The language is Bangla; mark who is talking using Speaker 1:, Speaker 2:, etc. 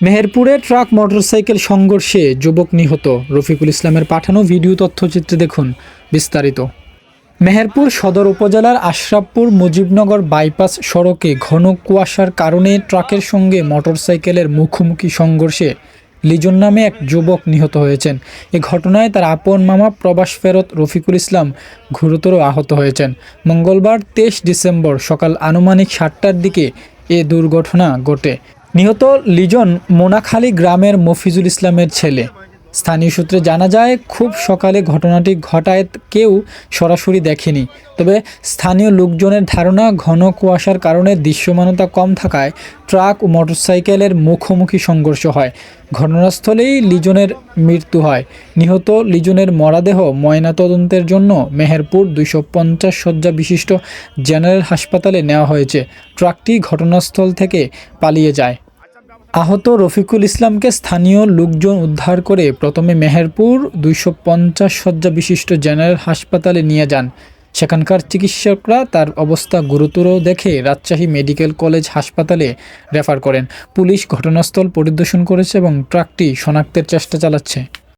Speaker 1: মেহেরপুরে ট্রাক মোটরসাইকেল সংঘর্ষে যুবক নিহত। রফিকুল ইসলামের পাঠানো ভিডিও তথ্যচিত্রে দেখুন বিস্তারিত। মেহেরপুর সদর উপজেলার আশরাফপুর মুজিবনগর বাইপাস সড়কে ঘন কুয়াশার কারণে ট্রাকের সঙ্গে মোটরসাইকেলের মুখোমুখি সংঘর্ষে লিজন নামে এক যুবক নিহত হয়েছেন। এ ঘটনায় তার আপন মামা প্রবাস ফেরত রফিকুল ইসলাম গুরুতর আহত হয়েছেন। মঙ্গলবার 23 ডিসেম্বর সকাল আনুমানিক 7টার দিকে এ দুর্ঘটনা ঘটে। নিহত লিজন মোনাখালী গ্রামের মফিজুল ইসলামের ছেলে। স্থানীয় সূত্রে জানা যায়, খুব সকালে ঘটনাটি ঘটায় কেউ সরাসরি দেখেনি। তবে স্থানীয় লোকজনের ধারণা, ঘন কুয়াশার কারণে দৃশ্যমানতা কম থাকায় ট্রাক ও মোটরসাইকেলের মুখোমুখি সংঘর্ষ হয়। ঘটনাস্থলেই লিজনের মৃত্যু হয়। নিহত লিজনের মরদেহ ময়নাতদন্তের জন্য মেহেরপুর 250 শয্যা বিশিষ্ট জেনারেল হাসপাতালে নেওয়া হয়েছে। ট্রাকটি ঘটনাস্থল থেকে পালিয়ে যায়। আহত রফিকুল ইসলামকে স্থানীয় লোকজন উদ্ধার করে প্রথমে মেহেরপুর 250 শয্যা বিশিষ্ট জেনারেল হাসপাতালে নিয়ে যান। সেখানকার চিকিৎসকরা তার অবস্থা গুরুতর দেখে রাজশাহী মেডিকেল কলেজ হাসপাতালে রেফার করেন। পুলিশ ঘটনাস্থল পরিদর্শন করেছে এবং ট্রাকটি শনাক্তের চেষ্টা চালাচ্ছে।